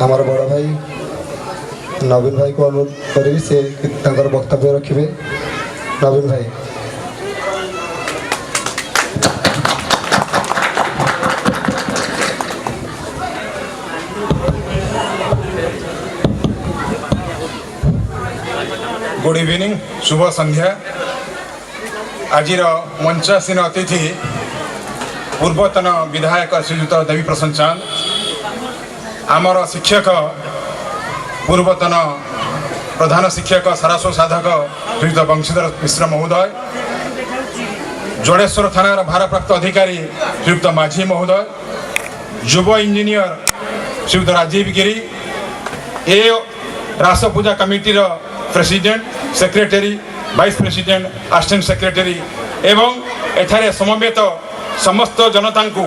आमर बड़ भाई नवीन भाई को अनुरोध करी से वक्तव्य रखिए। नवीन भाई गुड इवनिंग शुभ संध्या। आज मंचासीन अतिथि पूर्वतन विधायक श्रीयुत देवी प्रसन्न चांद, आमर शिक्षक पूर्वतन प्रधान शिक्षक सारस्व साधक श्रीयुत बंशीधर मिश्र महोदय, जोड़ेश्वर थानार भारप्राप्त अधिकारी श्रीयुत माझी महोदय, युव इंजीनियर श्रीयुत राजीव गिरी, ए रास पूजा कमिटीर president secretary vice president assistant secretary एवं एठारे समवेत समस्त जनता को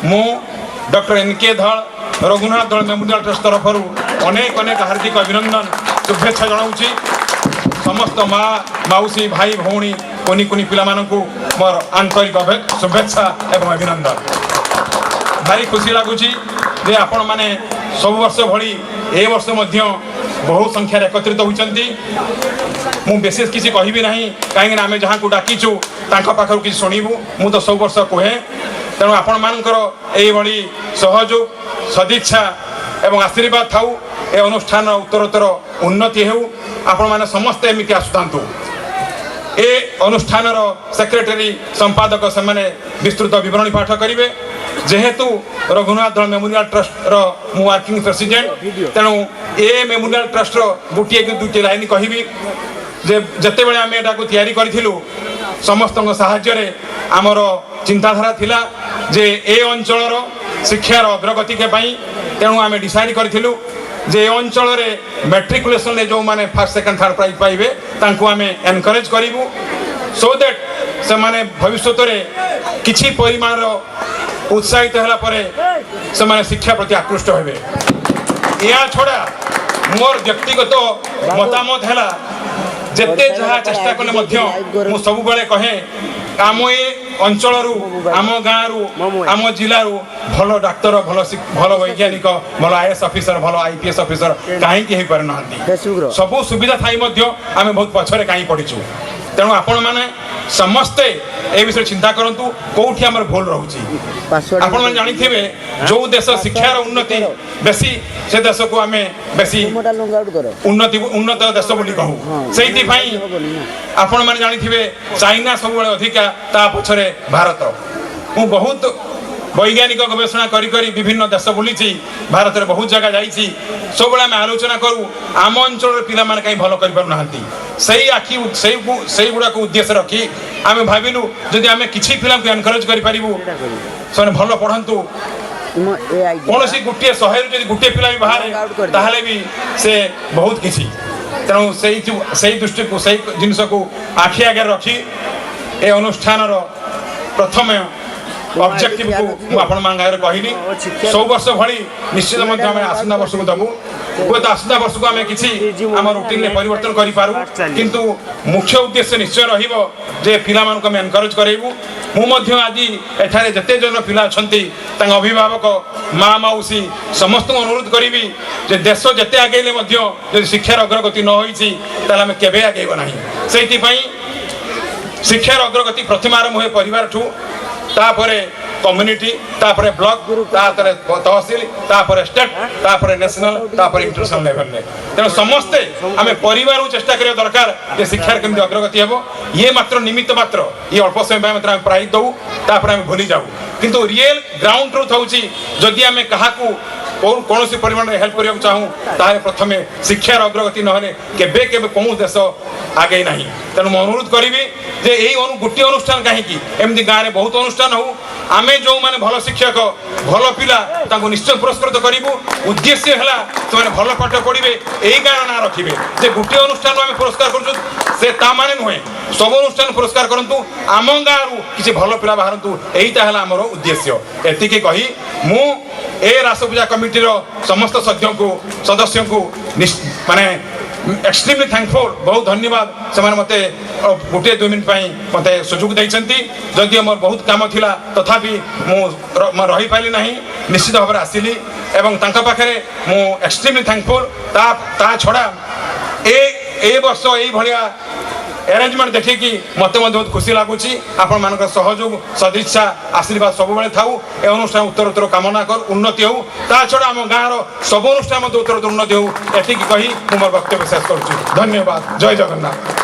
मु डॉक्टर एनके धल रघुनाथ दल मेमोरियल ट्रस्ट तरफ अनेक अनेक हार्दिक अभिनंदन शुभेच्छा जनाऊँगी। समस्त माँ मौसी भाई भौणी कुनी कुनी पिला मानकु मोर आंतरिक शुभेच्छा एवं अभिनंदन। भारी खुशी लगुच जे आपण माने सब वर्ष भली ए वर्ष मध्य बहु संख्यार एकत्रित होती। मु विशेष किसी कहबी ना कहीं आम जहाँ को डाकीचु पाखर कि शुणु मु तो सब वर्ष कहे। तेणु आपण मानकर यही सहयोग सदिच्छा एवं आशीर्वाद थाऊ ए अनुष्ठान उत्तरोत्तर उन्नति हो। आपण माने समस्ते एमती आसुतांतु। ए अनुष्ठान सेक्रेटरी संपादक से विस्तृत विवरणी पाठ करेंगे। जेहेतु रघुनाथ दल मेमोरियल ट्रस्ट रो मु वर्किंग प्रेसिडेंट, तेणु ए मेमोरियल ट्रस्ट रो गोटे कि दुईटी लाइन कहबी जे जते बेले आम एटा को तैयारी करिथिलु समस्त साहाय्य रे आमर चिंताधारा थिला जे ए अंचल शिक्षार अग्रगति के पई। तेणु आम डिसाइड करिथिलु जे अंचल रे मैट्रिकुलेशन रे जो माने फर्स्ट सेकंड थर्ड प्राइज पाइबे तांको आम एनकरेज करिवु सो दैट से माने भविष्य रे किछि परिमाण रो उत्साहित होला परे से माने शिक्षा प्रति आकृष्ट हेबे। या छोड़ा मोर व्यक्तिगत मतामत हैला जेते जहाँ चेष्टा कले मध्य मु सब बेले कहे आम ए अंचल आम गाँव आम जिलू भल डाक्तर भल वैज्ञानिक भल आईएएस ऑफिसर भल आईपीएस ऑफिसर कहीं पार ना सब सुविधा थाई आम बहुत पछरे कहीं पड़ीचु। तेणु आपण मैंने समस्ते ए विषय चिंता करंतु कोठी हमर भूल रहउची। आपण माने जानि थिबे जो देश शिक्षार उन्नति बेसी से देश को आमे बेसी उन्नत देश बोली कहू। सेति भाई आपण माने जानि थिबे चाइना सब बळे अधिका ता पछरे भारत। मु बहुत वैज्ञानिक गवेषणा करी करी विभिन्न देश बुली भारत में बहुत जगह जाइए। सब आम आलोचना करूँ आम अंचल पिला माने कहीं भल कर पारना सही आखि से गुड़ा को उद्देश्य रखी आम भाविलु जदि आम किसी पिला एनकरेज करूँ से भल पढ़तु कौन गोटे शहर जब गोटे पिला भी बाहर ताहले भी से बहुत किसी। तेणु से दृष्टि को सही जिनस को आखि आगे रखी ए अनुष्ठान प्रथम ऑब्जेक्टिव को आपण मांगारे कहली 100 वर्ष भली निश्चित मध्य आम आसंता वर्ष को दबु हुए तो आसंता वर्ष को आम किसी आम रुटीन में परिवर्तन करि पारू किंतु मुख्य उद्देश्य निश्चय रहिबो जे पिला मानक हम एनकरेज करैबु। मु मध्य आज एठारे जते जन पिला छंती तांग अभिभावक माँ मौसी समस्त अनुरोध करी जे देश जते आगेले मध्य जदि शिक्षार अग्रगति न होईछि ताले आम केबे आगेबो नाही। सेति पई शिक्षार अग्रगति प्रथम आरंभ होय परिवार ठू तापरे कम्युनिटी तापरे ब्लॉक तापरे तहसील तापरे स्टेट तापरे नेशनल तापरे इंटरनेशनल लेवल में। तेणु समस्ते आम परिवार चेष्टा करिया दरकार जे शिक्षार केमती अग्रगति हेबो। ये मात्र निमित्त मात्र ये अल्प समय मात्र आम प्राइज दऊ तापरे आम भूली जाऊ किंतु रियल ग्राउंड ट्रुथ होउची जदि आम काहाकू कौन सी परिमाण में हेल्प करने चाहूँ ताहे प्रथमे शिक्षार अग्रगति नहले केबे केबे कौन देश आगे ना। तेणु मैं अनुरोध करी जे यही गोटे अनुष्ठान कहीं एमती गाँव में बहुत अनुष्ठान हो आम जो मैंने भल शिक्षक भल पिला तांको निश्चय पुरस्कृत करूँ। उद्देश्य है से भल पाठ पढ़े यही गाँव ना रखिए जे गोटे अनुष्ठान आम पुरस्कार कर से माने नुहे सब अनुष्ठान पुरस्कार करूँ आम गाँव किसी भल पिला बाहरतु यही आमर उद्देश्य। एतिकी कही मु ए रास पूजा कमिटीर समस्त सदस्यों को माने एक्सट्रीमली थैंकफुल बहुत धन्यवाद से मते गोटे 2 मिनट मते सुযোগ देइछंती जदि मोर बहुत काम थिला तथापि मु रही पाइली नहीं निश्चित भाव आसिली एवं तांका पाखरे मु एक्सट्रीमली थैंकफुल ता छड़ा ए वर्ष ए भलिया अरेंजमेंट देखिकी मत बहुत खुशी लगुच आपण मान सहयोग सदिच्छा आशीर्वाद सब बेले थाऊ ए अनुष्ठान उत्तर उत्तर कामना कर उन्नति हो ता छड़ा आम गाँव सब अनुष्ठान उत्तर उत्तर उन्नति हो एति कही मोर वक्तव्य शेष करुँ धन्यवाद जय जगन्नाथ।